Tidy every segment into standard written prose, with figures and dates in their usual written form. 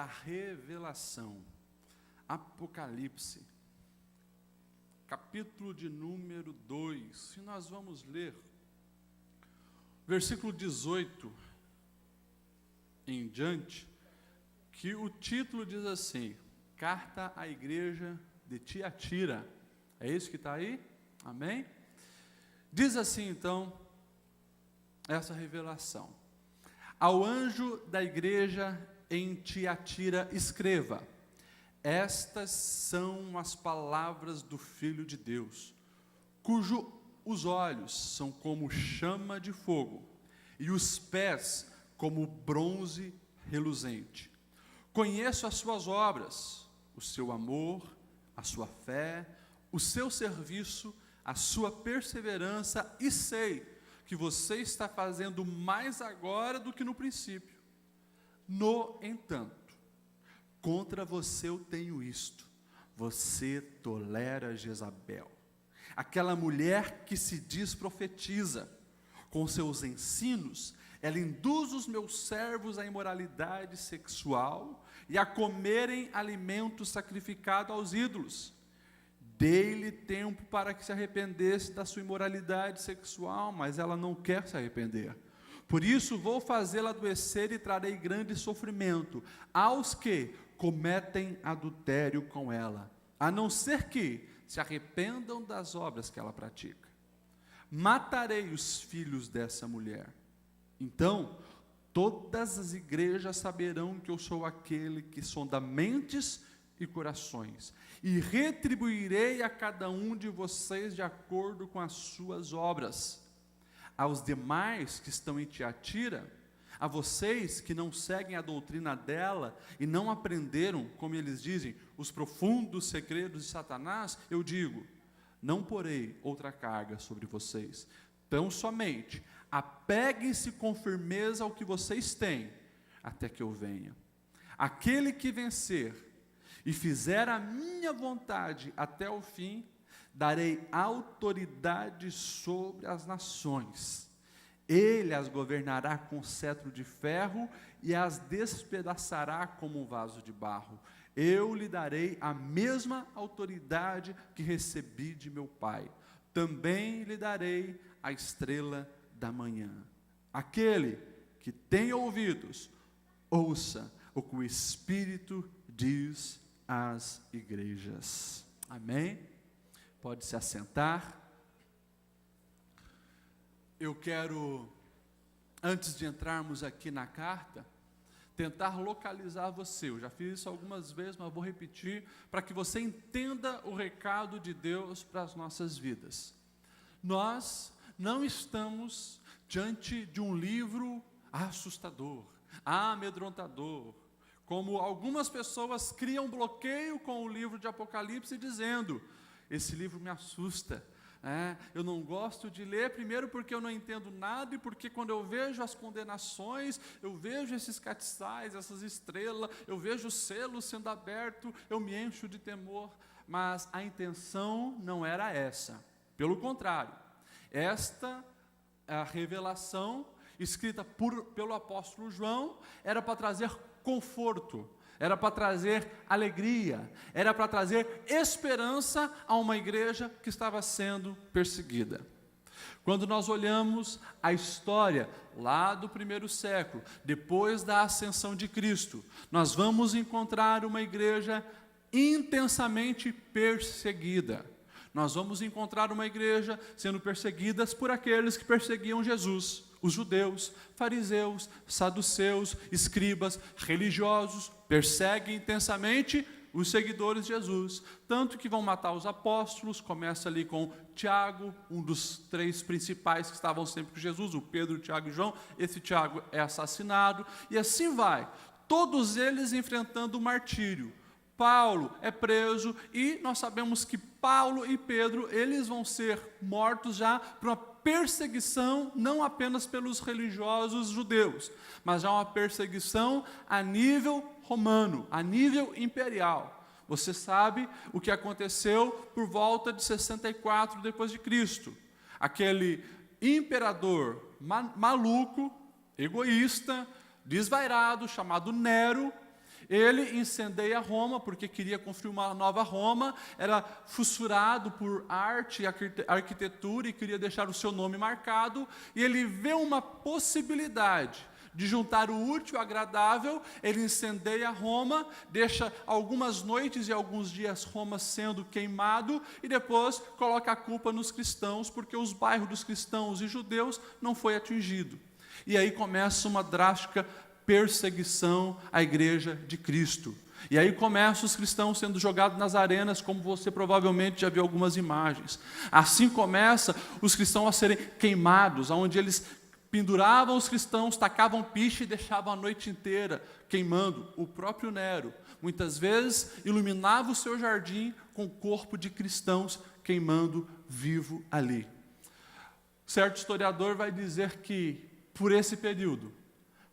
da revelação. Apocalipse, capítulo de número 2. E nós vamos ler versículo 18 em diante, que o título diz assim: Carta à igreja de Tiatira. É isso que está aí? Amém? Diz assim então, essa revelação: ao anjo da igreja em Tiatira escreva: estas são as palavras do Filho de Deus, cujo os olhos são como chama de fogo, e os pés como bronze reluzente. Conheço as suas obras, o seu amor, a sua fé, o seu serviço, a sua perseverança, e sei que você está fazendo mais agora do que no princípio. No entanto, contra você eu tenho isto: você tolera Jezabel, aquela mulher que se diz profetiza. Com seus ensinos, ela induz os meus servos à imoralidade sexual e a comerem alimento sacrificado aos ídolos. Dei-lhe tempo para que se arrependesse da sua imoralidade sexual, mas ela não quer se arrepender. Por isso vou fazê-la adoecer e trarei grande sofrimento aos que cometem adultério com ela, a não ser que se arrependam das obras que ela pratica. Matarei os filhos dessa mulher. Então, todas as igrejas saberão que eu sou aquele que sonda mentes e corações, e retribuirei a cada um de vocês de acordo com as suas obras. Aos demais que estão em Tiatira, a vocês que não seguem a doutrina dela e não aprenderam, como eles dizem, os profundos segredos de Satanás, eu digo: não porei outra carga sobre vocês. Tão somente apeguem-se com firmeza ao que vocês têm, até que eu venha. Aquele que vencer e fizer a minha vontade até o fim, darei autoridade sobre as nações. Ele as governará com cetro de ferro e as despedaçará como um vaso de barro. Eu lhe darei a mesma autoridade que recebi de meu Pai. Também lhe darei a estrela da manhã. Aquele que tem ouvidos, ouça o que o Espírito diz às igrejas. Amém? Pode se assentar. Eu quero, antes de entrarmos aqui na carta, tentar localizar você. Eu já fiz isso algumas vezes, mas vou repetir, para que você entenda o recado de Deus para as nossas vidas. Nós não estamos diante de um livro assustador, amedrontador, como algumas pessoas criam bloqueio com o livro de Apocalipse, dizendo: esse livro me assusta. Eu não gosto de ler, primeiro porque eu não entendo nada, e porque quando eu vejo as condenações, eu vejo esses castiçais, essas estrelas, eu vejo o selo sendo aberto, eu me encho de temor. Mas a intenção não era essa, pelo contrário, esta a revelação escrita pelo apóstolo João era para trazer conforto, era para trazer alegria, era para trazer esperança a uma igreja que estava sendo perseguida. Quando nós olhamos a história lá do primeiro século, depois da ascensão de Cristo, nós vamos encontrar uma igreja intensamente perseguida. Nós vamos encontrar uma igreja sendo perseguida por aqueles que perseguiam Jesus. Os judeus, fariseus, saduceus, escribas, religiosos, perseguem intensamente os seguidores de Jesus, tanto que vão matar os apóstolos. Começa ali com Tiago, um dos três principais que estavam sempre com Jesus, o Pedro, Tiago e João. Esse Tiago é assassinado, e assim vai, todos eles enfrentando o martírio. Paulo é preso, e nós sabemos que Paulo e Pedro, eles vão ser mortos já por uma perseguição, não apenas pelos religiosos judeus, mas já uma perseguição a nível romano, a nível imperial. Você sabe o que aconteceu por volta de 64 depois de Cristo. Aquele imperador maluco, egoísta, desvairado, chamado Nero, Ele incendeia Roma, porque queria construir uma nova Roma, era fissurado por arte e arquitetura e queria deixar o seu nome marcado, e ele vê uma possibilidade de juntar o útil ao agradável. Ele incendeia Roma, deixa algumas noites e alguns dias Roma sendo queimado, e depois coloca a culpa nos cristãos, porque os bairros dos cristãos e judeus não foi atingido. E aí começa uma drástica perseguição à igreja de Cristo. E aí começam os cristãos sendo jogados nas arenas, como você provavelmente já viu algumas imagens. Assim começa os cristãos a serem queimados, onde eles penduravam os cristãos, tacavam piche e deixavam a noite inteira queimando. O próprio Nero, muitas vezes, iluminava o seu jardim com o corpo de cristãos queimando vivo ali. Certo historiador vai dizer que, por esse período,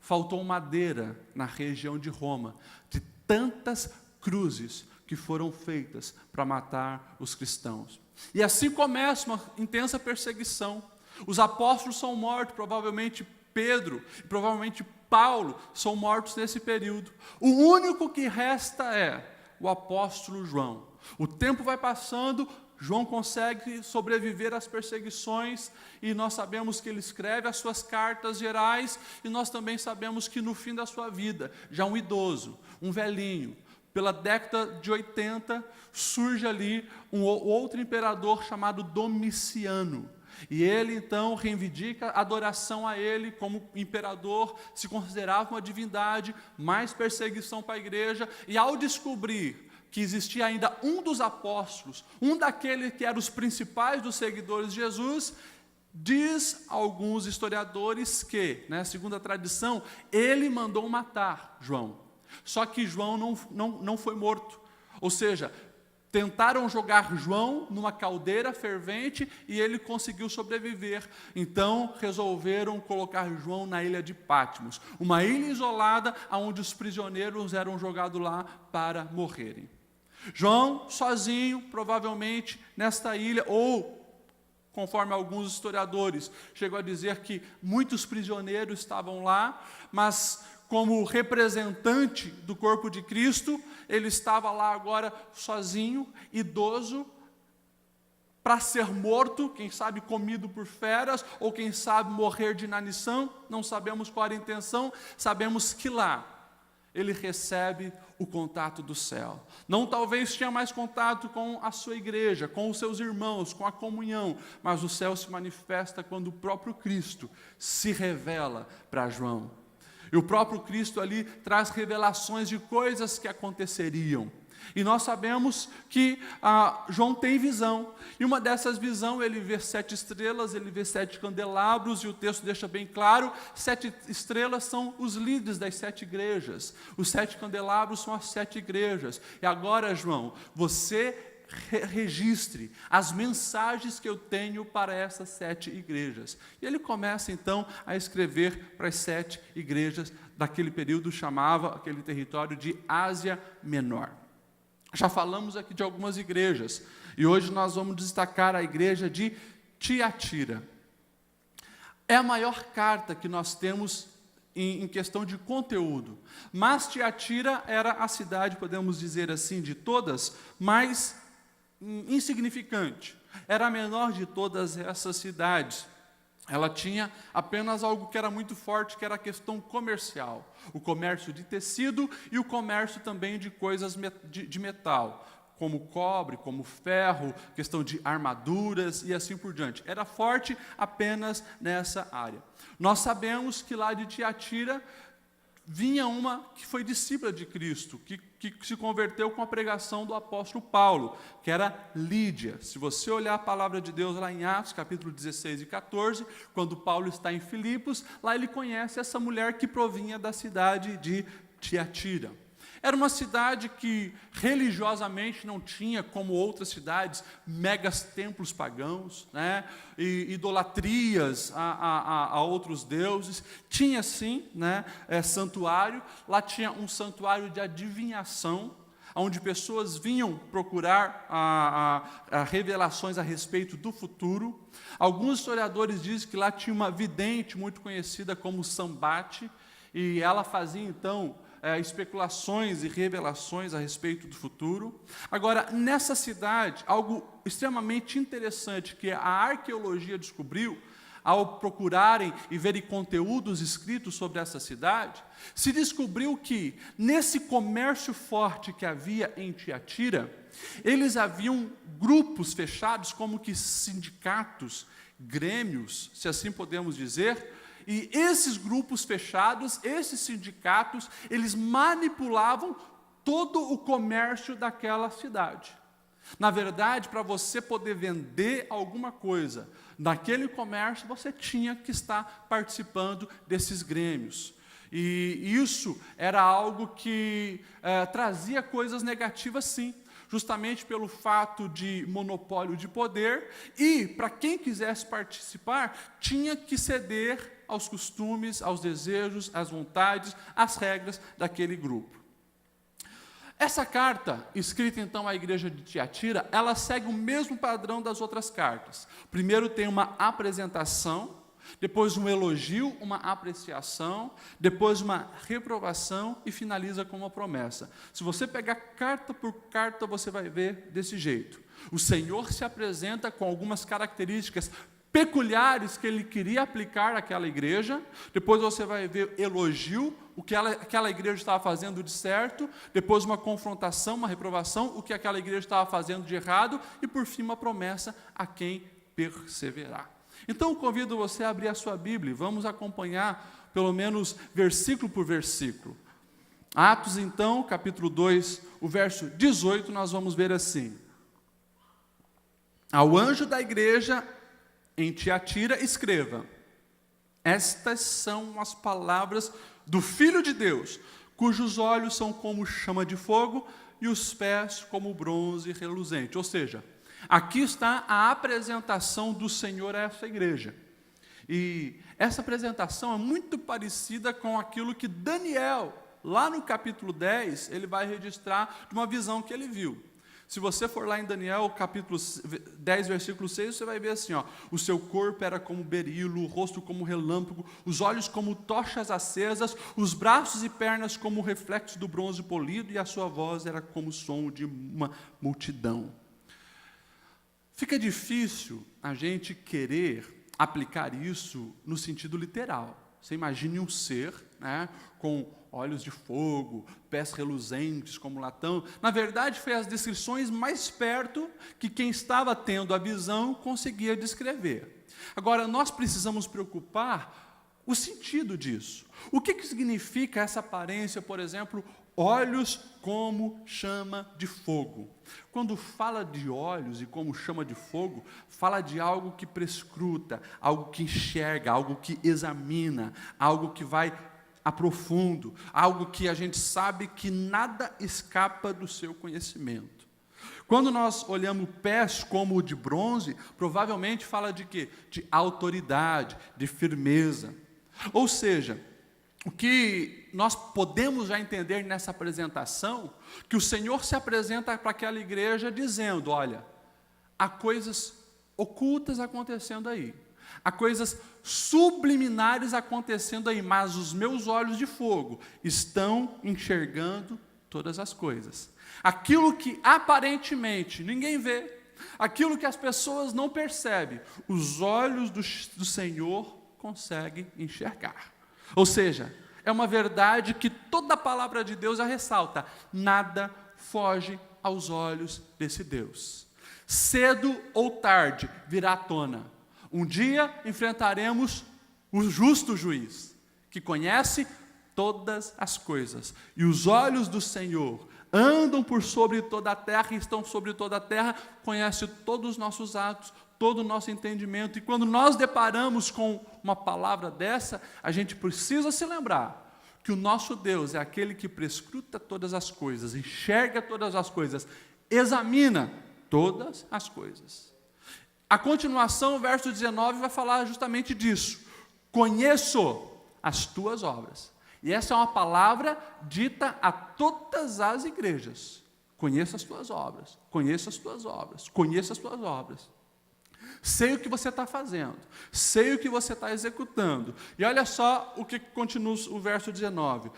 faltou madeira na região de Roma, de tantas cruzes que foram feitas para matar os cristãos. E assim começa uma intensa perseguição. Os apóstolos são mortos, provavelmente Pedro e provavelmente Paulo são mortos nesse período. O único que resta é o apóstolo João. O tempo vai passando, João consegue sobreviver às perseguições, e nós sabemos que ele escreve as suas cartas gerais, e nós também sabemos que no fim da sua vida, já um idoso, um velhinho, pela década de 80, surge ali um outro imperador chamado Domiciano. E ele então reivindica a adoração a ele como imperador, se considerava uma divindade, mais perseguição para a igreja, e ao descobrir que existia ainda um dos apóstolos, um daqueles que eram os principais dos seguidores de Jesus, diz alguns historiadores que, segundo a tradição, ele mandou matar João. Só que João não foi morto. Ou seja, tentaram jogar João numa caldeira fervente e ele conseguiu sobreviver. Então resolveram colocar João na ilha de Patmos, uma ilha isolada onde os prisioneiros eram jogados lá para morrerem. João, sozinho, provavelmente, nesta ilha, ou, conforme alguns historiadores, chegou a dizer que muitos prisioneiros estavam lá, mas como representante do corpo de Cristo, ele estava lá agora sozinho, idoso, para ser morto, quem sabe comido por feras, ou quem sabe morrer de inanição, não sabemos qual era a intenção, sabemos que lá ele recebe o contato do céu. Não talvez tinha mais contato com a sua igreja, com os seus irmãos, com a comunhão, mas o céu se manifesta quando o próprio Cristo se revela para João. E o próprio Cristo ali traz revelações de coisas que aconteceriam. E nós sabemos que João tem visão, e uma dessas visões ele vê 7 estrelas, ele vê 7 candelabros, e o texto deixa bem claro, 7 estrelas são os líderes das 7 igrejas, os 7 candelabros são as 7 igrejas. E agora, João, você registre as mensagens que eu tenho para essas 7 igrejas. E ele começa então a escrever para as 7 igrejas daquele período, chamava aquele território de Ásia Menor. Já falamos aqui de algumas igrejas, e hoje nós vamos destacar a igreja de Tiatira. É a maior carta que nós temos em questão de conteúdo, mas Tiatira era a cidade, podemos dizer assim, de todas, mais insignificante. Era a menor de todas essas cidades. Ela tinha apenas algo que era muito forte, que era a questão comercial. O comércio de tecido e o comércio também de coisas de metal, como cobre, como ferro, questão de armaduras e assim por diante. Era forte apenas nessa área. Nós sabemos que lá de Tiatira vinha uma que foi discípula de Cristo, que se converteu com a pregação do apóstolo Paulo, que era Lídia. Se você olhar a palavra de Deus lá em Atos, capítulo 16 e 14, quando Paulo está em Filipos, lá ele conhece essa mulher que provinha da cidade de Tiatira. Era uma cidade que religiosamente não tinha, como outras cidades, megas templos pagãos, e idolatrias a outros deuses. Tinha sim, santuário. Lá tinha um santuário de adivinhação, onde pessoas vinham procurar revelações a respeito do futuro. Alguns historiadores dizem que lá tinha uma vidente muito conhecida como Sambate, e ela fazia então especulações e revelações a respeito do futuro. Agora, nessa cidade, algo extremamente interessante que a arqueologia descobriu, ao procurarem e verem conteúdos escritos sobre essa cidade, se descobriu que, nesse comércio forte que havia em Tiatira, eles haviam grupos fechados, como que sindicatos, grêmios, se assim podemos dizer, e esses grupos fechados, esses sindicatos, eles manipulavam todo o comércio daquela cidade. Na verdade, para você poder vender alguma coisa naquele comércio, você tinha que estar participando desses grêmios. E isso era algo que trazia coisas negativas, sim, justamente pelo fato de monopólio de poder, e para quem quisesse participar, tinha que ceder aos costumes, aos desejos, às vontades, às regras daquele grupo. Essa carta, escrita então à igreja de Tiatira, ela segue o mesmo padrão das outras cartas. Primeiro tem uma apresentação, depois um elogio, uma apreciação, depois uma reprovação e finaliza com uma promessa. Se você pegar carta por carta, você vai ver desse jeito. O Senhor se apresenta com algumas características peculiares que ele queria aplicar àquela igreja. Depois você vai ver elogio, o que aquela igreja estava fazendo de certo, depois uma confrontação, uma reprovação, o que aquela igreja estava fazendo de errado, e por fim uma promessa a quem perseverar. Então convido você a abrir a sua Bíblia, vamos acompanhar pelo menos versículo por versículo. Atos então, capítulo 2, o verso 18, nós vamos ver assim: ao anjo da igreja em Tiatira, escreva: estas são as palavras do Filho de Deus, cujos olhos são como chama de fogo e os pés como bronze reluzente. Ou seja, aqui está a apresentação do Senhor a essa igreja. E essa apresentação é muito parecida com aquilo que Daniel, lá no capítulo 10, ele vai registrar de uma visão que ele viu. Se você for lá em Daniel, capítulo 10, versículo 6, você vai ver assim, ó: o seu corpo era como berilo, o rosto como relâmpago, os olhos como tochas acesas, os braços e pernas como o reflexo do bronze polido, e a sua voz era como o som de uma multidão. Fica difícil a gente querer aplicar isso no sentido literal. Você imagine um ser, né, com olhos de fogo, pés reluzentes como latão. Na verdade, foi as descrições mais perto que quem estava tendo a visão conseguia descrever. Agora, nós precisamos preocupar o sentido disso. O que significa essa aparência, por exemplo, olhos como chama de fogo? Quando fala de olhos e como chama de fogo, fala de algo que prescruta, algo que enxerga, algo que examina, algo que vai a profundo, algo que a gente sabe que nada escapa do seu conhecimento. Quando nós olhamos pés como o de bronze, provavelmente fala de quê? De autoridade, de firmeza. Ou seja, o que nós podemos já entender nessa apresentação, que o Senhor se apresenta para aquela igreja dizendo: olha, há coisas ocultas acontecendo aí, há coisas subliminares acontecendo aí, mas os meus olhos de fogo estão enxergando todas as coisas. Aquilo que aparentemente ninguém vê, aquilo que as pessoas não percebem, os olhos do Senhor conseguem enxergar. Ou seja, é uma verdade que toda a palavra de Deus já ressalta: nada foge aos olhos desse Deus. Cedo ou tarde virá à tona. Um dia enfrentaremos o justo juiz, que conhece todas as coisas, e os olhos do Senhor andam por sobre toda a terra, e estão sobre toda a terra, conhece todos os nossos atos, todo o nosso entendimento. E quando nós deparamos com uma palavra dessa, a gente precisa se lembrar que o nosso Deus é aquele que prescruta todas as coisas, enxerga todas as coisas, examina todas as coisas. A continuação, o verso 19, vai falar justamente disso: conheço as tuas obras. E essa é uma palavra dita a todas as igrejas: conheço as tuas obras, conheço as tuas obras, conheço as tuas obras. Sei o que você está fazendo, sei o que você está executando. E olha só o que continua o verso 19: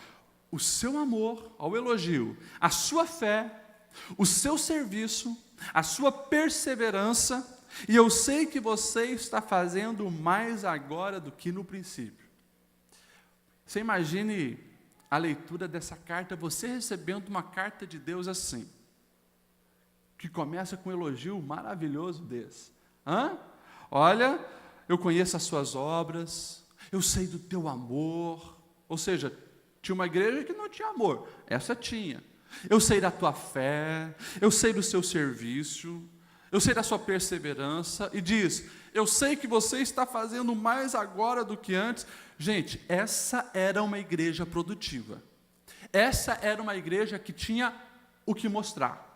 o seu amor, ao elogio, a sua fé, o seu serviço, a sua perseverança, e eu sei que você está fazendo mais agora do que no princípio. Você imagine a leitura dessa carta, você recebendo uma carta de Deus assim, que começa com um elogio maravilhoso desse. Olha, eu conheço as suas obras, eu sei do teu amor. Ou seja, tinha uma igreja que não tinha amor, essa tinha. Eu sei da tua fé, eu sei do seu serviço, eu sei da sua perseverança, e diz, eu sei que você está fazendo mais agora do que antes. Gente, essa era uma igreja produtiva, essa era uma igreja que tinha o que mostrar,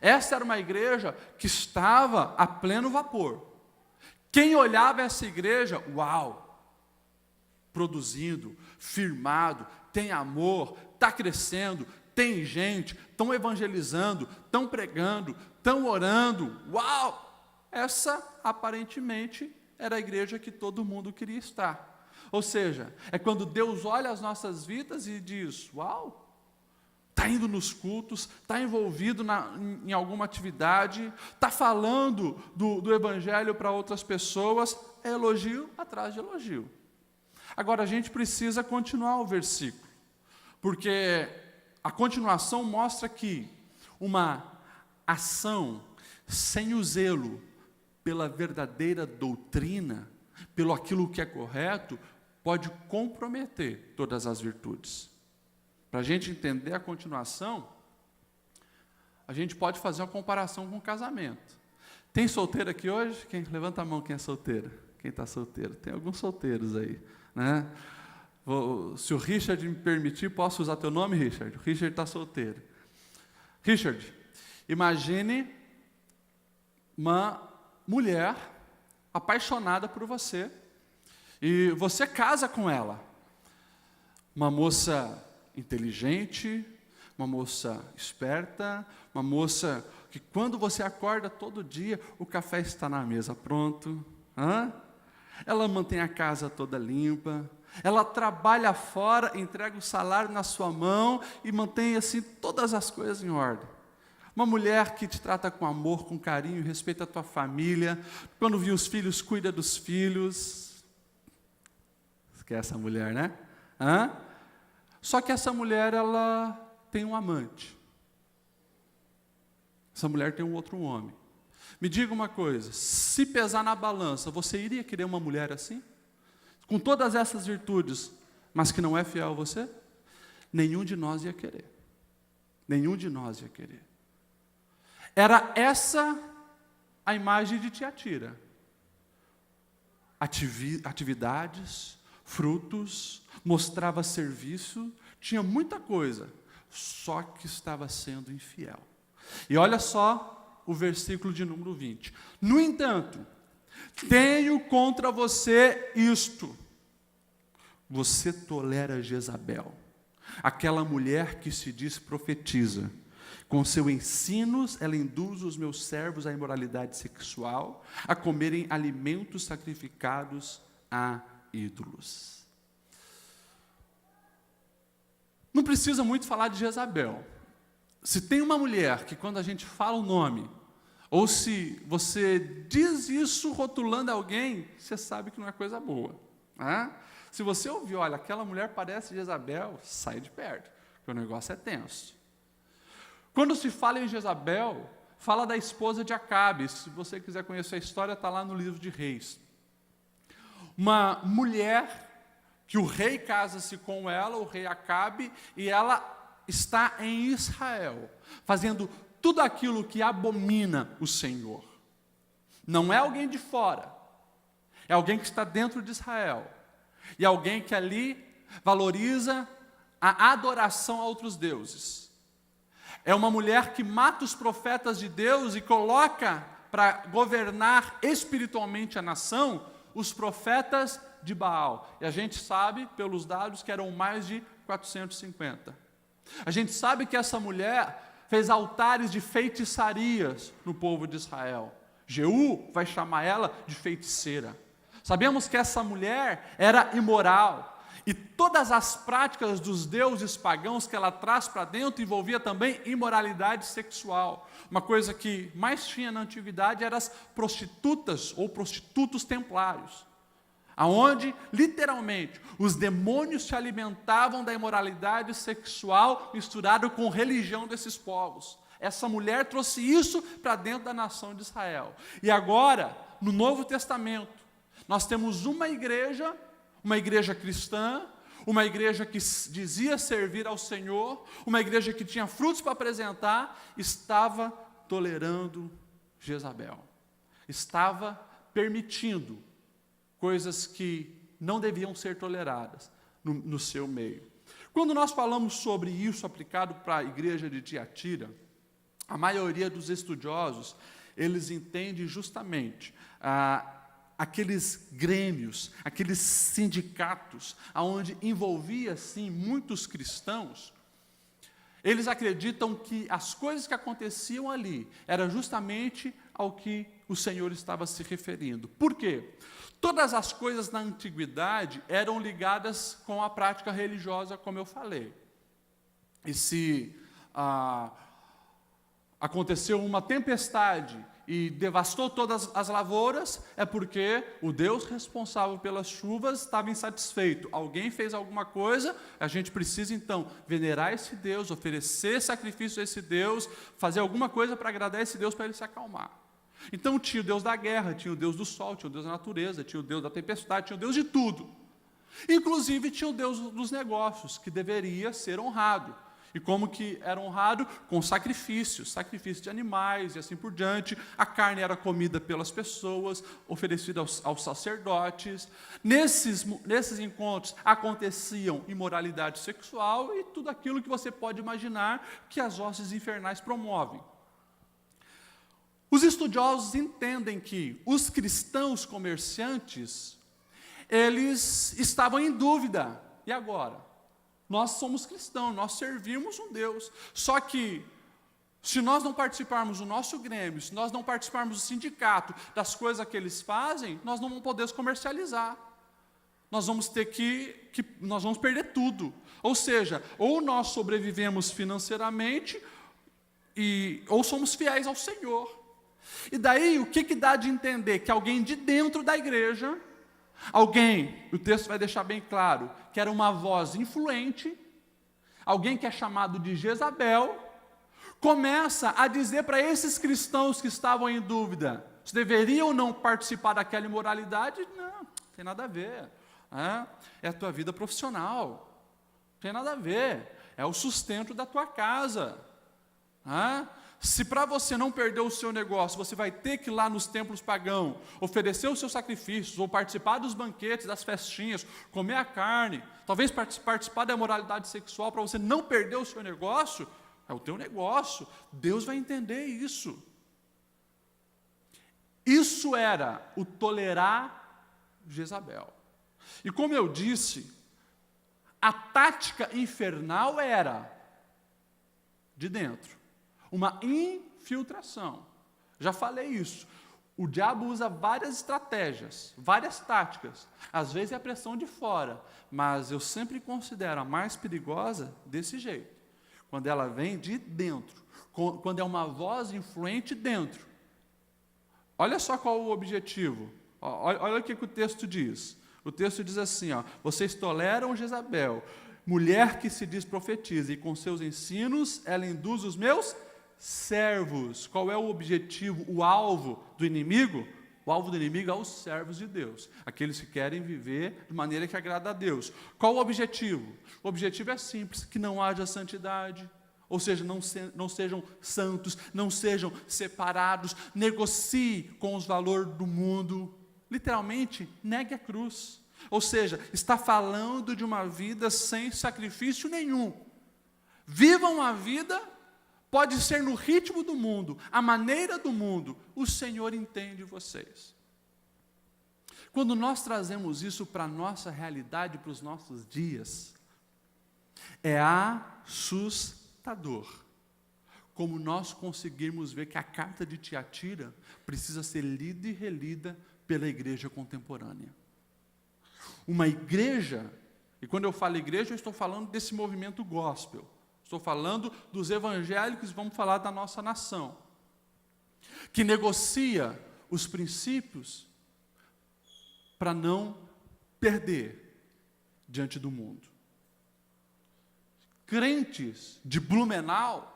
essa era uma igreja que estava a pleno vapor. Quem olhava essa igreja, uau, produzindo, firmado, tem amor, está crescendo, tem gente, estão evangelizando, estão pregando, estão orando, uau! Essa, aparentemente, era a igreja que todo mundo queria estar. Ou seja, é quando Deus olha as nossas vidas e diz, uau, está indo nos cultos, está envolvido em alguma atividade, está falando do evangelho para outras pessoas, é elogio atrás de elogio. Agora, a gente precisa continuar o versículo, porque a continuação mostra que uma ação sem o zelo pela verdadeira doutrina, pelo aquilo que é correto, pode comprometer todas as virtudes. Para a gente entender a continuação, a gente pode fazer uma comparação com o casamento. Tem solteiro aqui hoje? Levanta a mão quem é solteiro. Quem está solteiro? Tem alguns solteiros aí, né? Se o Richard me permitir, posso usar teu nome, Richard? O Richard está solteiro. Richard, imagine uma mulher apaixonada por você, e você casa com ela. Uma moça inteligente, uma moça esperta, uma moça que quando você acorda todo dia, o café está na mesa pronto. Ela mantém a casa toda limpa, ela trabalha fora, entrega o salário na sua mão e mantém assim todas as coisas em ordem. Uma mulher que te trata com amor, com carinho, respeita a tua família, quando viu os filhos, cuida dos filhos. Esquece essa mulher, né? Só que essa mulher, ela tem um amante. Essa mulher tem um outro homem. Me diga uma coisa, se pesar na balança, você iria querer uma mulher assim? Com todas essas virtudes, mas que não é fiel a você? Nenhum de nós ia querer. Nenhum de nós ia querer. Era essa a imagem de Tiatira. Atividades, frutos, mostrava serviço, tinha muita coisa, só que estava sendo infiel. E olha só o versículo de número 20. No entanto, tenho contra você isto: você tolera Jezabel, aquela mulher que se diz profetiza. Com seus ensinos, ela induz os meus servos à imoralidade sexual, a comerem alimentos sacrificados a ídolos. Não precisa muito falar de Jezabel. Se tem uma mulher que quando a gente fala o nome, ou se você diz isso rotulando alguém, você sabe que não é coisa boa. Se você ouvir, olha, aquela mulher parece Jezabel, sai de perto, porque o negócio é tenso. Quando se fala em Jezabel, fala da esposa de Acabe. Se você quiser conhecer a história, está lá no livro de Reis. Uma mulher que o rei casa-se com ela, o rei Acabe, e ela está em Israel, fazendo tudo aquilo que abomina o Senhor. Não é alguém de fora, é alguém que está dentro de Israel, e alguém que ali valoriza a adoração a outros deuses. É uma mulher que mata os profetas de Deus e coloca para governar espiritualmente a nação os profetas de Baal. E a gente sabe, pelos dados, que eram mais de 450. A gente sabe que essa mulher fez altares de feitiçarias no povo de Israel. Jeú vai chamar ela de feiticeira. Sabemos que essa mulher era imoral. E todas as práticas dos deuses pagãos que ela traz para dentro envolvia também imoralidade sexual. Uma coisa que mais tinha na antiguidade eram as prostitutas ou prostitutos templários, aonde literalmente os demônios se alimentavam da imoralidade sexual misturado com religião desses povos. Essa mulher trouxe isso para dentro da nação de Israel. E agora, no Novo Testamento, nós temos uma igreja cristã, uma igreja que dizia servir ao Senhor, uma igreja que tinha frutos para apresentar, estava tolerando Jezabel. Estava permitindo coisas que não deviam ser toleradas no seu meio. Quando nós falamos sobre isso aplicado para a igreja de Tiatira, a maioria dos estudiosos, eles entendem justamente aqueles grêmios, aqueles sindicatos, onde envolvia, sim, muitos cristãos. Eles acreditam que as coisas que aconteciam ali era justamente ao que o Senhor estava se referindo. Por quê? Todas as coisas na antiguidade eram ligadas com a prática religiosa, como eu falei. E se aconteceu uma tempestade e devastou todas as lavouras, é porque o Deus responsável pelas chuvas estava insatisfeito. Alguém fez alguma coisa, a gente precisa então venerar esse Deus, oferecer sacrifício a esse Deus, fazer alguma coisa para agradar esse Deus para ele se acalmar. Então tinha o Deus da guerra, tinha o Deus do sol, tinha o Deus da natureza, tinha o Deus da tempestade, tinha o Deus de tudo. Inclusive tinha o Deus dos negócios, que deveria ser honrado. E como que era honrado? Com sacrifícios de animais e assim por diante. A carne era comida pelas pessoas, oferecida aos sacerdotes. Nesses encontros aconteciam imoralidade sexual e tudo aquilo que você pode imaginar que as hostes infernais promovem. Os estudiosos entendem que os cristãos comerciantes, eles estavam em dúvida. E agora? Nós somos cristãos, nós servimos um Deus. Só que, se nós não participarmos do nosso grêmio, se nós não participarmos do sindicato, das coisas que eles fazem, nós não vamos poder comercializar. Nós vamos ter nós vamos perder tudo. Ou seja, ou nós sobrevivemos financeiramente, ou somos fiéis ao Senhor. E daí, o que dá de entender? Que alguém de dentro da igreja, o texto vai deixar bem claro, que era uma voz influente, alguém que é chamado de Jezabel, começa a dizer para esses cristãos que estavam em dúvida, se deveriam ou não participar daquela imoralidade. Não tem nada a ver. É a tua vida profissional, não tem nada a ver, é o sustento da tua casa. Se para você não perder o seu negócio, você vai ter que ir lá nos templos pagãos, oferecer os seus sacrifícios, ou participar dos banquetes, das festinhas, comer a carne, talvez participar da imoralidade sexual, para você não perder o seu negócio, é o teu negócio, Deus vai entender isso. Isso era o tolerar Jezabel. E como eu disse, a tática infernal era de dentro. Uma infiltração. Já falei isso. O diabo usa várias estratégias, várias táticas. Às vezes é a pressão de fora, mas eu sempre considero a mais perigosa desse jeito. Quando ela vem de dentro, quando é uma voz influente dentro. Olha só qual o objetivo. Olha o que o texto diz. O texto diz assim, vocês toleram Jezabel, mulher que se diz profetiza, e com seus ensinos ela induz os meus servos. Qual é o objetivo, o alvo do inimigo? O alvo do inimigo é os servos de Deus, aqueles que querem viver de maneira que agrada a Deus. Qual o objetivo? O objetivo é simples, que não haja santidade, ou seja, não sejam santos, não sejam separados, negocie com os valores do mundo, literalmente, negue a cruz. Ou seja, está falando de uma vida sem sacrifício nenhum. Vivam uma vida. Pode ser no ritmo do mundo, a maneira do mundo, o Senhor entende vocês. Quando nós trazemos isso para a nossa realidade, para os nossos dias, é assustador como nós conseguirmos ver que a carta de Tiatira precisa ser lida e relida pela igreja contemporânea. Uma igreja E quando eu falo igreja, eu estou falando desse movimento gospel. Estou falando dos evangélicos, vamos falar da nossa nação, que negocia os princípios para não perder diante do mundo. Crentes de Blumenau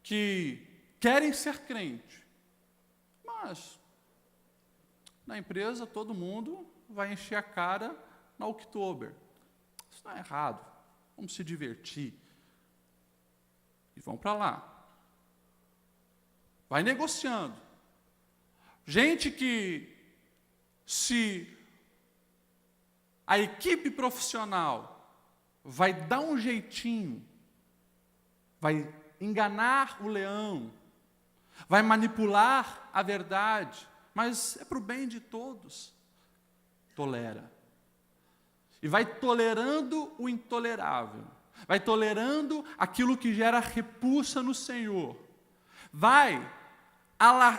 que querem ser crente, mas na empresa todo mundo vai encher a cara na Oktober. Isso não é errado, vamos se divertir. E vão para lá. Vai negociando. Gente que, se a equipe profissional vai dar um jeitinho, vai enganar o leão, vai manipular a verdade, mas é para o bem de todos, tolera. E vai tolerando o intolerável, vai tolerando aquilo que gera repulsa no Senhor, vai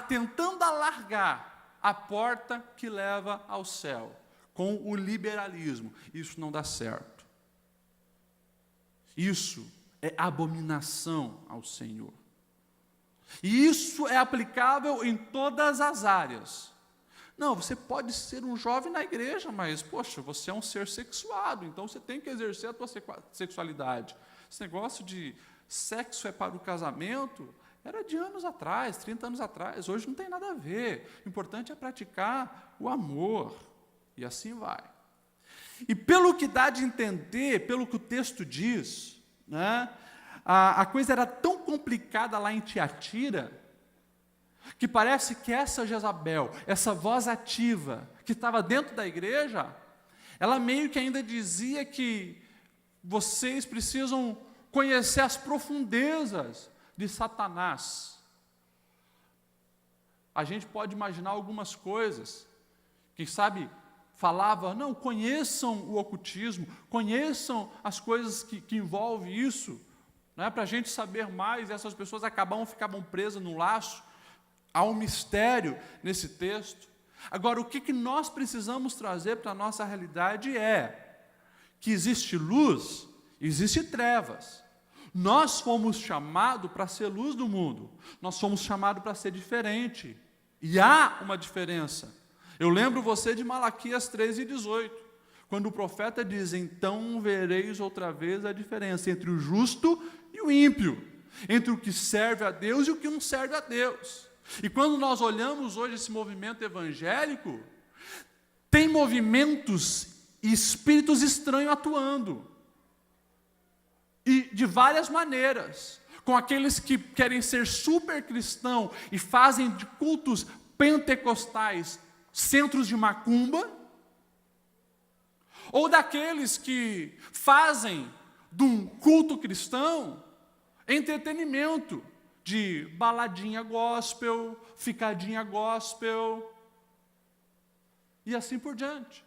tentando alargar a porta que leva ao céu, com o liberalismo. Isso não dá certo. Isso é abominação ao Senhor. E isso é aplicável em todas as áreas. Não, você pode ser um jovem na igreja, mas, poxa, você é um ser sexuado, então você tem que exercer a tua sexualidade. Esse negócio de sexo é para o casamento era de anos atrás, 30 anos atrás. Hoje não tem nada a ver. O importante é praticar o amor. E assim vai. E pelo que dá de entender, pelo que o texto diz, né, a coisa era tão complicada lá em Tiatira, que parece que essa Jezabel, essa voz ativa, que estava dentro da igreja, ela meio que ainda dizia que vocês precisam conhecer as profundezas de Satanás. A gente pode imaginar algumas coisas, quem sabe falava, não, conheçam o ocultismo, conheçam as coisas que envolvem isso, né, para a gente saber mais. E essas pessoas ficavam presas no laço. Há um mistério nesse texto. Agora, o que nós precisamos trazer para a nossa realidade é que existe luz, existe trevas. Nós fomos chamados para ser luz do mundo. Nós fomos chamados para ser diferente. E há uma diferença. Eu lembro você de Malaquias 3:18, quando o profeta diz, então vereis outra vez a diferença entre o justo e o ímpio, entre o que serve a Deus e o que não serve a Deus. E quando nós olhamos hoje esse movimento evangélico, tem movimentos e espíritos estranhos atuando. E de várias maneiras, com aqueles que querem ser super cristão e fazem de cultos pentecostais centros de macumba, ou daqueles que fazem de um culto cristão entretenimento, de baladinha gospel, ficadinha gospel, e assim por diante.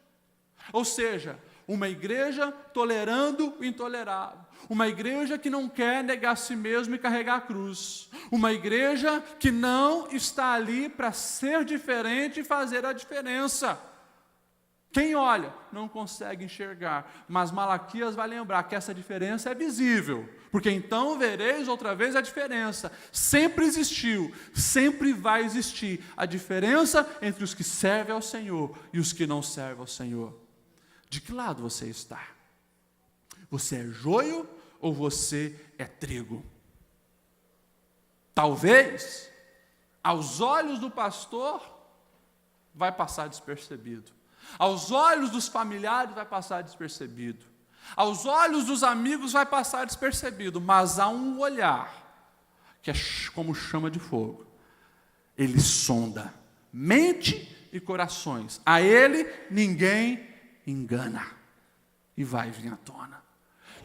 Ou seja, uma igreja tolerando o intolerável, uma igreja que não quer negar a si mesmo e carregar a cruz, uma igreja que não está ali para ser diferente e fazer a diferença. Quem olha não consegue enxergar, mas Malaquias vai lembrar que essa diferença é visível, porque então vereis outra vez a diferença. Sempre existiu, sempre vai existir a diferença entre os que servem ao Senhor e os que não servem ao Senhor. De que lado você está? Você é joio ou você é trigo? Talvez, aos olhos do pastor, vai passar despercebido. Aos olhos dos familiares vai passar despercebido. Aos olhos dos amigos vai passar despercebido. Mas há um olhar que é como chama de fogo. Ele sonda mente e corações. A ele ninguém engana. E vai vir à tona.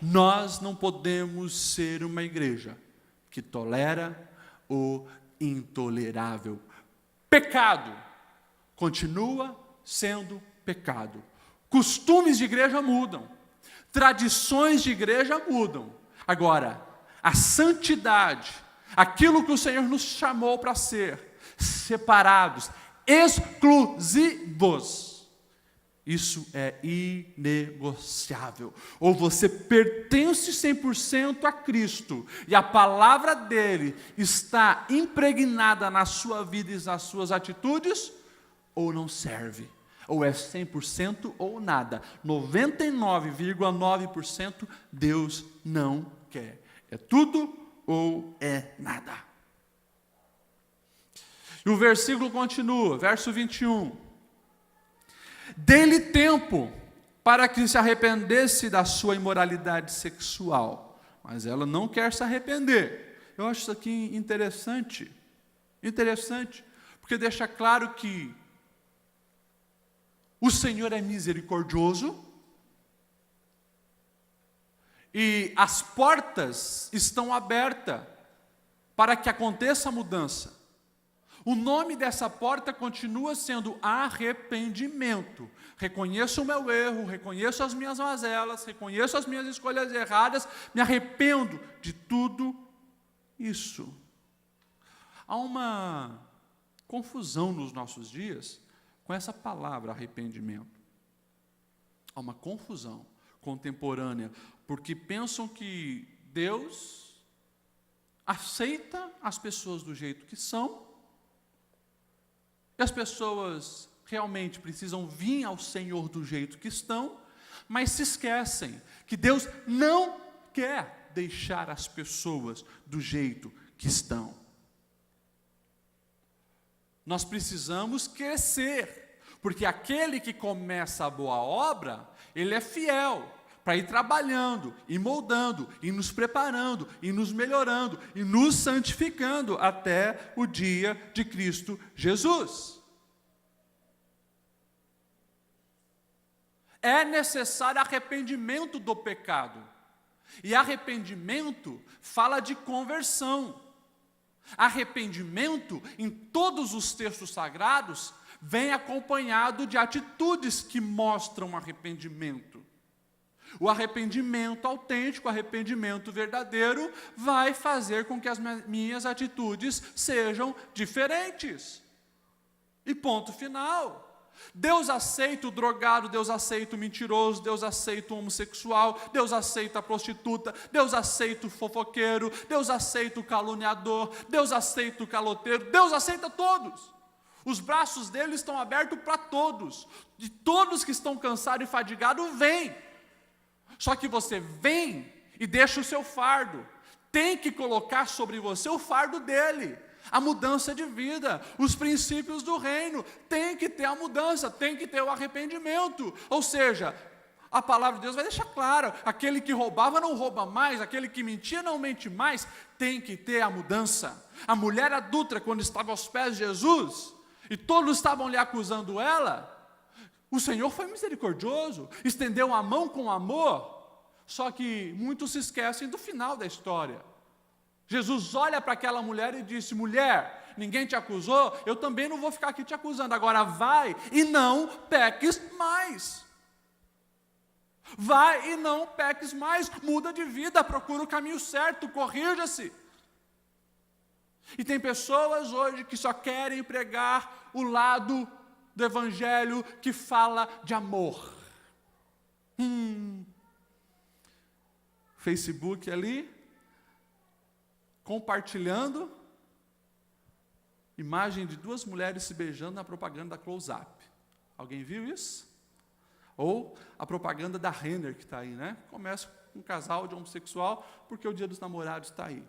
Nós não podemos ser uma igreja que tolera o intolerável. Pecado continua sendo pecado. Costumes de igreja mudam. Tradições de igreja mudam. Agora, a santidade, aquilo que o Senhor nos chamou para ser, separados, exclusivos, Isso é inegociável. Ou você pertence 100% a Cristo, e a palavra dele está impregnada na sua vida e nas suas atitudes, ou não serve. Ou é 100% ou nada. 99,9% Deus não quer. É tudo ou é nada. E o versículo continua, verso 21. Dê-lhe tempo para que se arrependesse da sua imoralidade sexual. Mas ela não quer se arrepender. Eu acho isso aqui interessante. Interessante, porque deixa claro que o Senhor é misericordioso e as portas estão abertas para que aconteça a mudança. O nome dessa porta continua sendo arrependimento. Reconheço o meu erro, reconheço as minhas mazelas, reconheço as minhas escolhas erradas, me arrependo de tudo isso. Há uma confusão nos nossos dias com essa palavra arrependimento. Há uma confusão contemporânea, porque pensam que Deus aceita as pessoas do jeito que são, e as pessoas realmente precisam vir ao Senhor do jeito que estão, mas se esquecem que Deus não quer deixar as pessoas do jeito que estão. Nós precisamos crescer, porque aquele que começa a boa obra, ele é fiel para ir trabalhando, e moldando, e nos preparando, e nos melhorando, e nos santificando até o dia de Cristo Jesus. É necessário arrependimento do pecado, e arrependimento fala de conversão. Arrependimento, em todos os textos sagrados, vem acompanhado de atitudes que mostram arrependimento. O arrependimento autêntico, o arrependimento verdadeiro, vai fazer com que as minhas atitudes sejam diferentes. E ponto final. Deus aceita o drogado, Deus aceita o mentiroso, Deus aceita o homossexual, Deus aceita a prostituta, Deus aceita o fofoqueiro, Deus aceita o caluniador, Deus aceita o caloteiro, Deus aceita todos. Os braços dele estão abertos para todos. De todos que estão cansados e fadigados, vem. Só que você vem e deixa o seu fardo. Tem que colocar sobre você o fardo dele. A mudança de vida, os princípios do reino. Tem que ter a mudança, tem que ter o arrependimento. Ou seja, a palavra de Deus vai deixar claro, aquele que roubava não rouba mais, aquele que mentia não mente mais. Tem que ter a mudança. A mulher adúltera, quando estava aos pés de Jesus, e todos estavam lhe acusando ela, o Senhor foi misericordioso, estendeu a mão com amor, só que muitos se esquecem do final da história. Jesus olha para aquela mulher e disse: mulher, ninguém te acusou, eu também não vou ficar aqui te acusando, agora vai e não peques mais. Vai e não peques mais, muda de vida, procura o caminho certo, corrija-se. E tem pessoas hoje que só querem pregar o lado do evangelho que fala de amor. Facebook ali, compartilhando imagem de duas mulheres se beijando na propaganda da Close-Up. Alguém viu isso? Ou a propaganda da Renner que está aí, né? Começa com um casal de homossexual, porque o dia dos namorados está aí.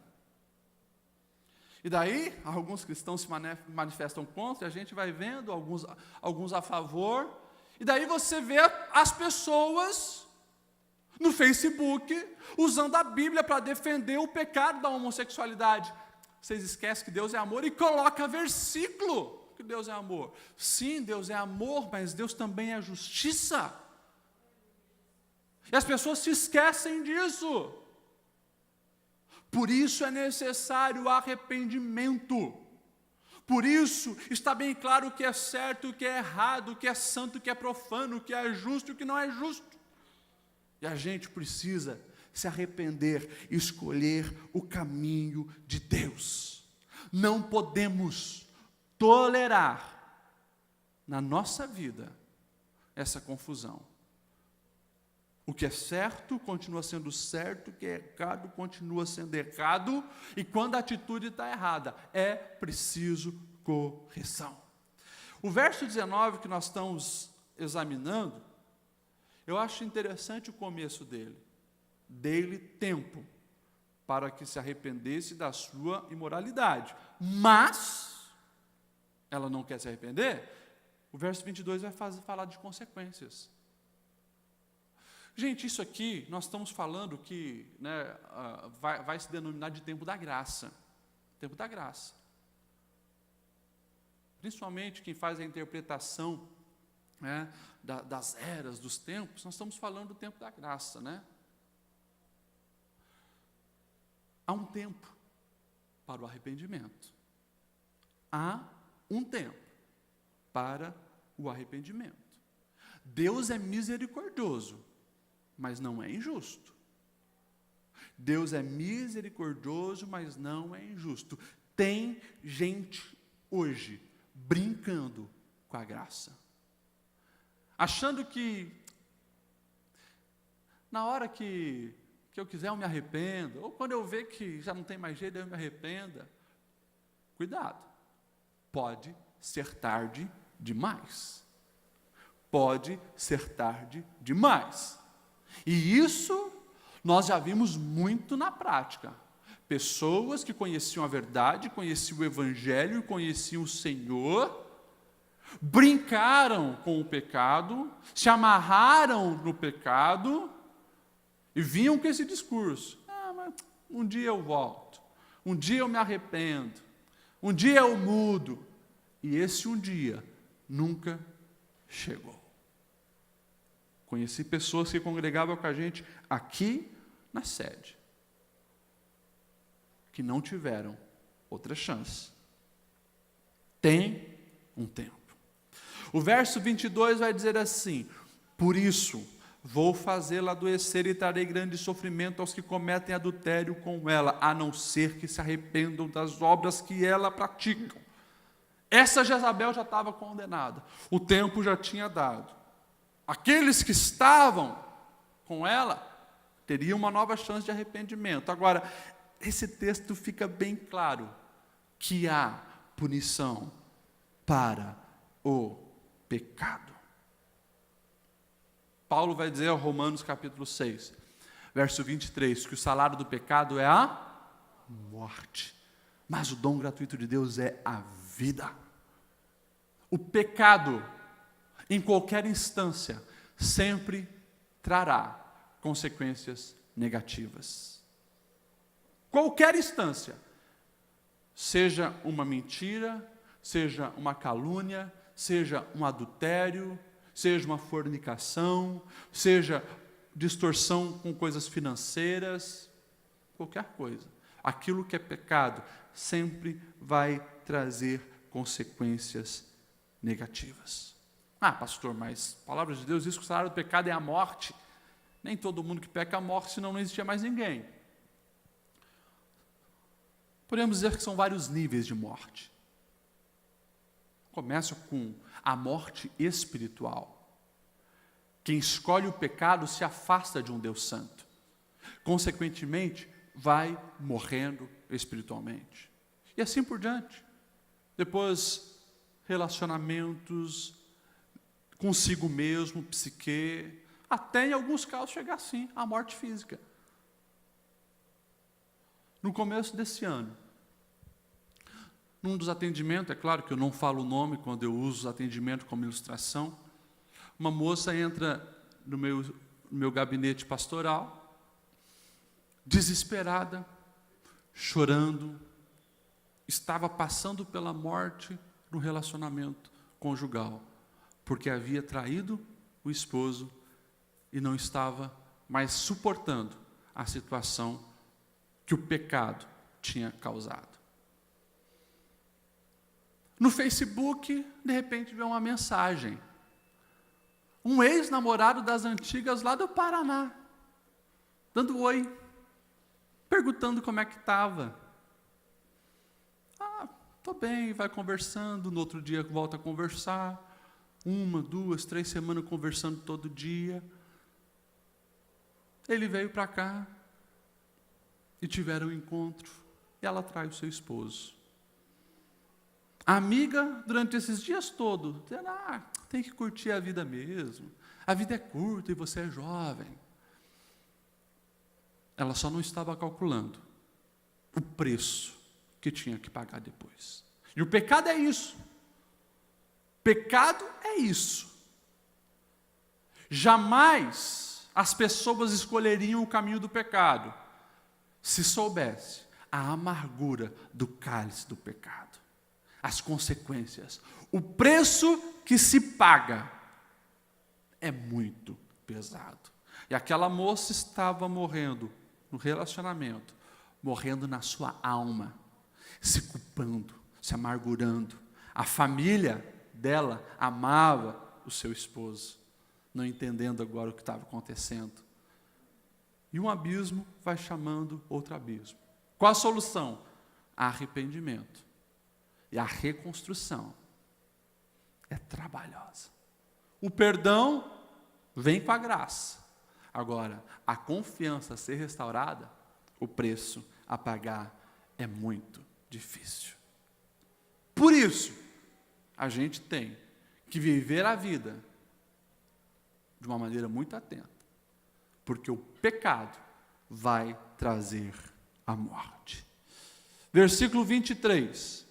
E daí, alguns cristãos se manifestam contra, a gente vai vendo, alguns a favor, e daí você vê as pessoas no Facebook usando a Bíblia para defender o pecado da homossexualidade. Vocês esquecem que Deus é amor e coloca versículo que Deus é amor. Sim, Deus é amor, mas Deus também é justiça. E as pessoas se esquecem disso. Por isso é necessário o arrependimento. Por isso está bem claro o que é certo, o que é errado, o que é santo, o que é profano, o que é justo e o que não é justo. E a gente precisa se arrepender e escolher o caminho de Deus. Não podemos tolerar na nossa vida essa confusão. O que é certo continua sendo certo, o que é errado continua sendo errado, e quando a atitude está errada, é preciso correção. O verso 19 que nós estamos examinando, eu acho interessante o começo dele. Dei-lhe tempo para que se arrependesse da sua imoralidade. Mas, ela não quer se arrepender, o verso 22 vai falar de consequências. Gente, isso aqui, nós estamos falando que vai se denominar de tempo da graça. Tempo da graça. Principalmente quem faz a interpretação das eras, dos tempos, nós estamos falando do tempo da graça, né? Há um tempo para o arrependimento. Há um tempo para o arrependimento. Deus é misericordioso, mas não é injusto. Deus é misericordioso, mas não é injusto. Tem gente hoje brincando com a graça, achando que na hora que eu quiser eu me arrependo, ou quando eu ver que já não tem mais jeito eu me arrependa. Cuidado, pode ser tarde demais. Pode ser tarde demais. E isso nós já vimos muito na prática. Pessoas que conheciam a verdade, conheciam o Evangelho, conheciam o Senhor, brincaram com o pecado, se amarraram no pecado e vinham com esse discurso. Mas um dia eu volto, um dia eu me arrependo, um dia eu mudo. E esse um dia nunca chegou. Conheci pessoas que congregavam com a gente aqui na sede, que não tiveram outra chance. Tem um tempo. O verso 22 vai dizer assim: por isso vou fazê-la adoecer e trarei grande sofrimento aos que cometem adultério com ela, a não ser que se arrependam das obras que ela pratica. Essa Jezabel já estava condenada, o tempo já tinha dado. Aqueles que estavam com ela teriam uma nova chance de arrependimento. Agora, esse texto fica bem claro que há punição para o pecado. Paulo vai dizer aos Romanos capítulo 6, verso 23, que o salário do pecado é a morte, mas o dom gratuito de Deus é a vida. O pecado, em qualquer instância, sempre trará consequências negativas. Qualquer instância, seja uma mentira, seja uma calúnia, seja um adultério, seja uma fornicação, seja distorção com coisas financeiras, qualquer coisa. Aquilo que é pecado sempre vai trazer consequências negativas. Pastor, mas a palavra de Deus diz que o salário do pecado é a morte. Nem todo mundo que peca a morte, senão não existia mais ninguém. Podemos dizer que são vários níveis de morte. Começa com a morte espiritual. Quem escolhe o pecado se afasta de um Deus santo. Consequentemente, vai morrendo espiritualmente. E assim por diante. Depois, relacionamentos consigo mesmo, psique, até em alguns casos chegar assim, à morte física. No começo desse ano, num dos atendimentos, é claro que eu não falo o nome quando eu uso o atendimento como ilustração, uma moça entra no meu gabinete pastoral, desesperada, chorando, estava passando pela morte no relacionamento conjugal, porque havia traído o esposo e não estava mais suportando a situação que o pecado tinha causado. No Facebook, de repente, vê uma mensagem. Um ex-namorado das antigas lá do Paraná, dando oi, perguntando como é que estava. Estou bem, vai conversando, no outro dia volta a conversar. 1, 2, 3 semanas conversando todo dia. Ele veio para cá e tiveram um encontro. E ela trai o seu esposo. A amiga, durante esses dias todos, dizendo, tem que curtir a vida mesmo. A vida é curta e você é jovem. Ela só não estava calculando o preço que tinha que pagar depois. E o pecado é isso. Pecado é isso. Jamais as pessoas escolheriam o caminho do pecado se soubesse a amargura do cálice do pecado, as consequências, o preço que se paga é muito pesado. E aquela moça estava morrendo no relacionamento, morrendo na sua alma, se culpando, se amargurando. A família dela amava o seu esposo, não entendendo agora o que estava acontecendo. E um abismo vai chamando outro abismo. Qual a solução? Arrependimento. E a reconstrução é trabalhosa. O perdão vem com a graça. Agora, a confiança a ser restaurada, o preço a pagar é muito difícil. Por isso, a gente tem que viver a vida de uma maneira muito atenta, porque o pecado vai trazer a morte. Versículo 23.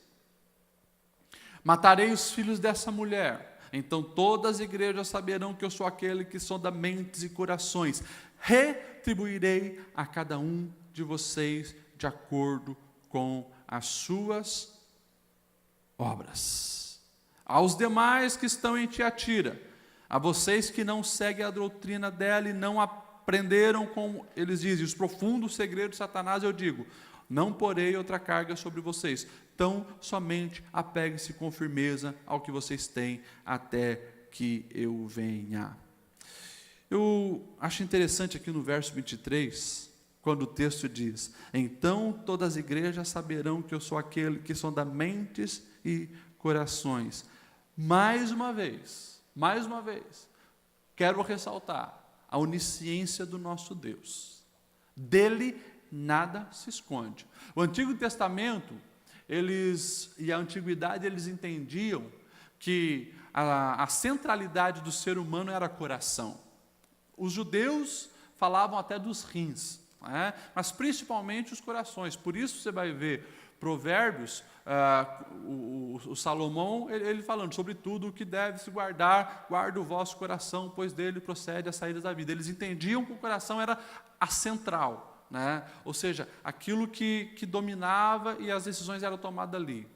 Matarei os filhos dessa mulher, então todas as igrejas saberão que eu sou aquele que sonda mentes e corações. Retribuirei a cada um de vocês de acordo com as suas obras. Aos demais que estão em Tiatira, a vocês que não seguem a doutrina dela e não aprenderam, como eles dizem, os profundos segredos de Satanás, eu digo, não porei outra carga sobre vocês, tão somente apeguem-se com firmeza ao que vocês têm, até que eu venha. Eu acho interessante aqui no verso 23, quando o texto diz, então todas as igrejas saberão que eu sou aquele que sonda mentes e corações. Mais uma vez, quero ressaltar a onisciência do nosso Deus. Dele nada se esconde. O Antigo Testamento, e a Antiguidade, eles entendiam que a centralidade do ser humano era coração. Os judeus falavam até dos rins, mas principalmente os corações. Por isso você vai ver Provérbios, o Salomão, ele falando sobre tudo o que deve se guardar, guarda o vosso coração, pois dele procede as saídas da vida. Eles entendiam que o coração era a central, ou seja, aquilo que dominava e as decisões eram tomadas ali.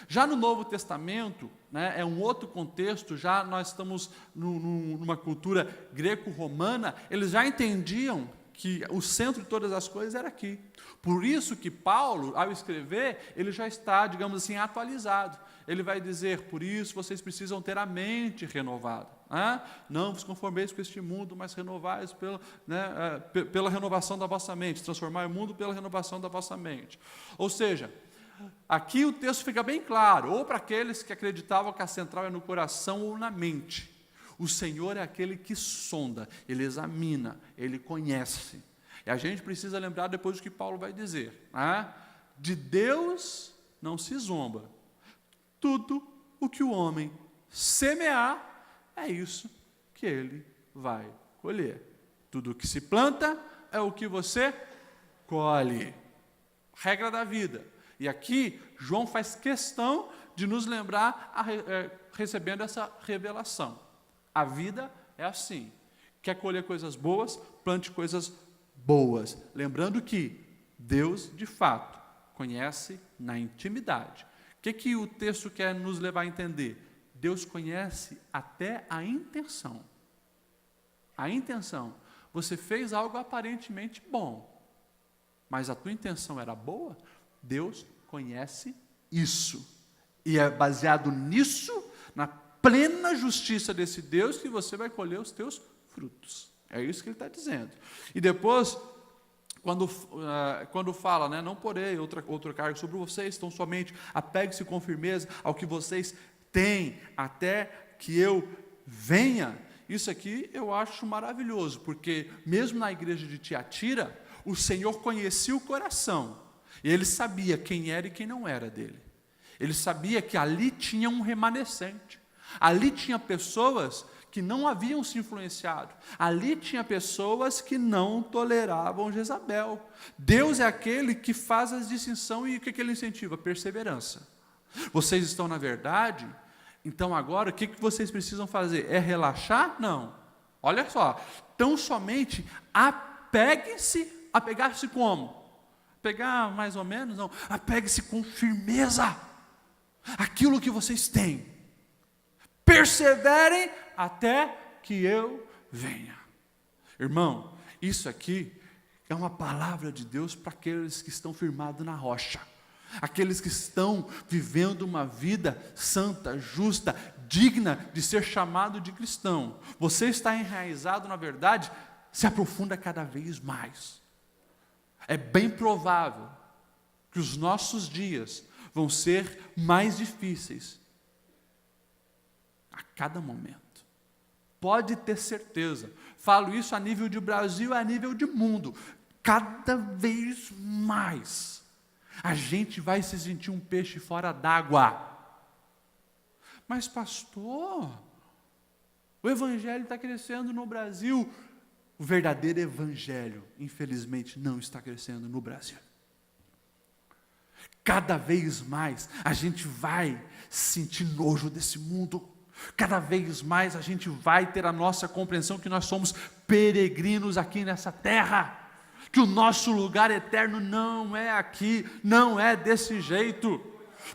Já no Novo Testamento, é um outro contexto, já nós estamos numa cultura greco-romana, eles já entendiam que o centro de todas as coisas era aqui. Por isso que Paulo, ao escrever, ele já está, digamos assim, atualizado. Ele vai dizer, por isso vocês precisam ter a mente renovada. Não vos conformeis com este mundo, mas renovais pela renovação da vossa mente. Transformar o mundo pela renovação da vossa mente. Ou seja, aqui o texto fica bem claro, ou para aqueles que acreditavam que a central é no coração ou na mente. O Senhor é aquele que sonda, Ele examina, Ele conhece. E a gente precisa lembrar depois o que Paulo vai dizer. De Deus não se zomba. Tudo o que o homem semear, é isso que ele vai colher. Tudo o que se planta é o que você colhe. Regra da vida. E aqui, João faz questão de nos lembrar, recebendo essa revelação. A vida é assim. Quer colher coisas boas, plante coisas boas. Lembrando que Deus, de fato, conhece na intimidade. O que o texto quer nos levar a entender? Deus conhece até a intenção. A intenção. Você fez algo aparentemente bom, mas a tua intenção era boa? Deus conhece isso. E é baseado nisso, na plena justiça desse Deus, que você vai colher os teus frutos. É isso que ele está dizendo. E depois, quando fala, não porei outra carga sobre vocês, então somente apegue-se com firmeza ao que vocês têm, até que eu venha. Isso aqui eu acho maravilhoso, porque mesmo na igreja de Tiatira, o Senhor conhecia o coração, e Ele sabia quem era e quem não era dele. Ele sabia que ali tinha um remanescente, ali tinha pessoas que não haviam se influenciado, ali tinha pessoas que não toleravam Jezabel. Deus é aquele que faz a distinção, e o que Ele incentiva? Perseverança. Vocês estão na verdade, então agora o que vocês precisam fazer? É relaxar? Não. Olha só, tão somente apegar-se como? Pegar mais ou menos? Não, apegue-se com firmeza aquilo que vocês têm. Perseverem até que eu venha. Irmão, isso aqui é uma palavra de Deus para aqueles que estão firmados na rocha, aqueles que estão vivendo uma vida santa, justa, digna de ser chamado de cristão. Você está enraizado na verdade, se aprofunda cada vez mais. É bem provável que os nossos dias vão ser mais difíceis a cada momento. Pode ter certeza. Falo isso a nível de Brasil, a nível de mundo. Cada vez mais a gente vai se sentir um peixe fora d'água. Mas pastor, o evangelho está crescendo no Brasil. O verdadeiro evangelho, infelizmente, não está crescendo no Brasil. Cada vez mais a gente vai sentir nojo desse mundo. Cada vez mais a gente vai ter a nossa compreensão que nós somos peregrinos aqui nessa terra, que o nosso lugar eterno não é aqui, não é desse jeito.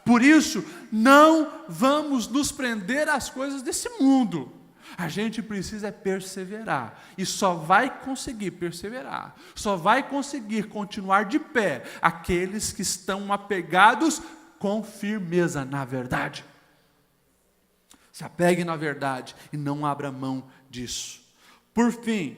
Por isso, não vamos nos prender às coisas desse mundo. A gente precisa perseverar, e só vai conseguir perseverar, só vai conseguir continuar de pé aqueles que estão apegados com firmeza na verdade. Se apegue na verdade e não abra mão disso. Por fim,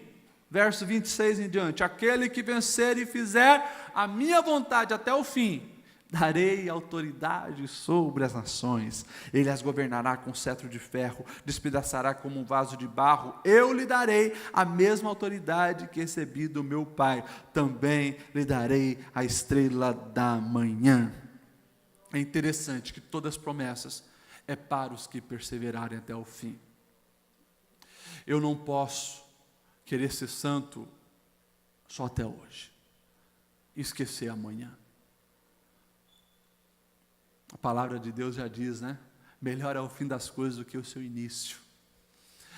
verso 26 em diante: aquele que vencer e fizer a minha vontade até o fim, darei autoridade sobre as nações, ele as governará com cetro de ferro, despedaçará como um vaso de barro, eu lhe darei a mesma autoridade que recebi do meu Pai, também lhe darei a estrela da manhã. É interessante que todas as promessas é para os que perseverarem até o fim. Eu não posso querer ser santo só até hoje e esquecer amanhã. A palavra de Deus já diz, né? Melhor é o fim das coisas do que o seu início.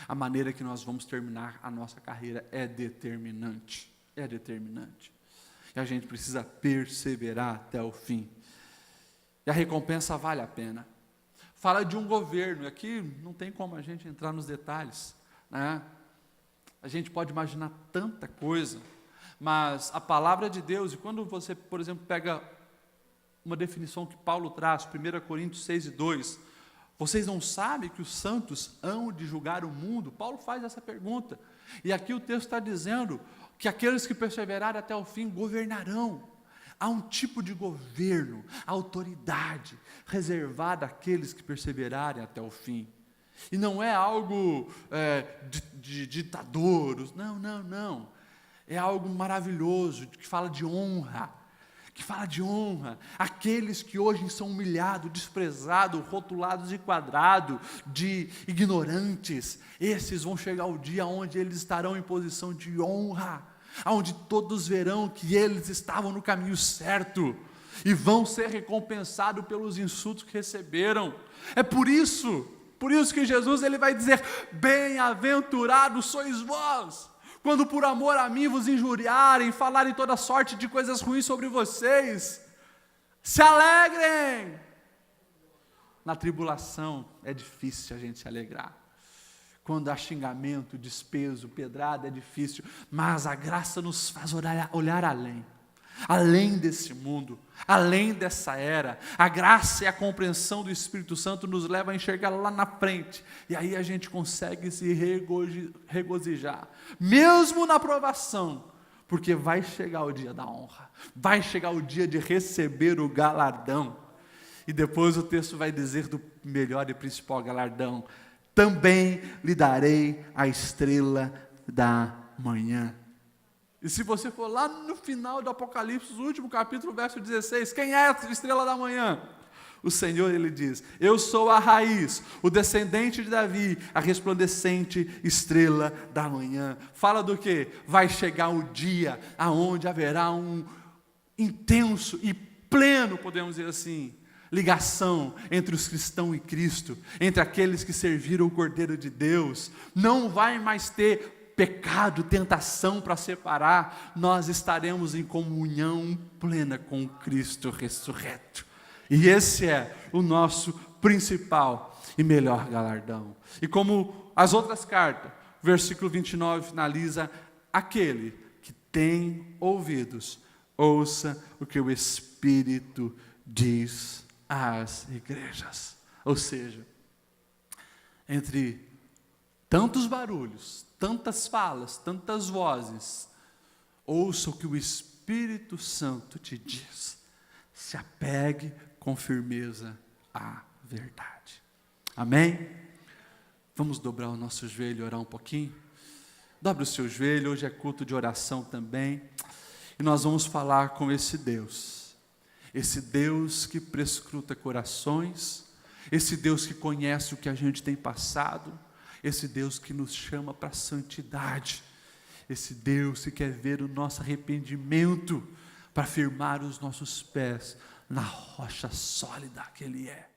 A maneira que nós vamos terminar a nossa carreira é determinante. É determinante. E a gente precisa perseverar até o fim. E a recompensa vale a pena. Fala de um governo, aqui não tem como a gente entrar nos detalhes, né? A gente pode imaginar tanta coisa, mas a palavra de Deus, e quando você, por exemplo, pega uma definição que Paulo traz, 1 Coríntios 6:2, vocês não sabem que os santos hão de julgar o mundo? Paulo faz essa pergunta, e aqui o texto está dizendo que aqueles que perseverarem até o fim governarão. Há um tipo de governo, autoridade, reservada àqueles que perseverarem até o fim. E não é algo de ditadores, não. É algo maravilhoso, que fala de honra. Aqueles que hoje são humilhados, desprezados, rotulados de quadrado, de ignorantes, esses vão chegar o dia onde eles estarão em posição de honra, onde todos verão que eles estavam no caminho certo, e vão ser recompensados pelos insultos que receberam. É por isso que Jesus ele vai dizer: bem-aventurados sois vós, quando por amor a mim vos injuriarem, falarem toda sorte de coisas ruins sobre vocês, se alegrem. Na tribulação é difícil a gente se alegrar. Quando há xingamento, desprezo, pedrada, é difícil, mas a graça nos faz olhar além desse mundo, além dessa era. A graça e a compreensão do Espírito Santo nos leva a enxergar lá na frente, e aí a gente consegue se regozijar, mesmo na provação, porque vai chegar o dia da honra, vai chegar o dia de receber o galardão, e depois o texto vai dizer do melhor e principal galardão: também lhe darei a estrela da manhã. E se você for lá no final do Apocalipse, o último capítulo, verso 16, quem é a estrela da manhã? O Senhor, ele diz, eu sou a raiz, o descendente de Davi, a resplandecente estrela da manhã. Fala do quê? Vai chegar o dia aonde haverá um intenso e pleno, podemos dizer assim, ligação entre os cristãos e Cristo, entre aqueles que serviram o Cordeiro de Deus. Não vai mais ter pecado, tentação para separar. Nós estaremos em comunhão plena com Cristo ressurreto. E esse é o nosso principal e melhor galardão. E como as outras cartas, o versículo 29 finaliza: aquele que tem ouvidos, ouça o que o Espírito diz às igrejas. Ou seja, entre tantos barulhos, tantas falas, tantas vozes, ouça o que o Espírito Santo te diz. Se apegue com firmeza à verdade. Amém? Vamos dobrar o nosso joelho e orar um pouquinho? Dobre o seu joelho, hoje é culto de oração também. E nós vamos falar com esse Deus que prescruta corações, esse Deus que conhece o que a gente tem passado, esse Deus que nos chama para a santidade, esse Deus que quer ver o nosso arrependimento, para firmar os nossos pés na rocha sólida que Ele é.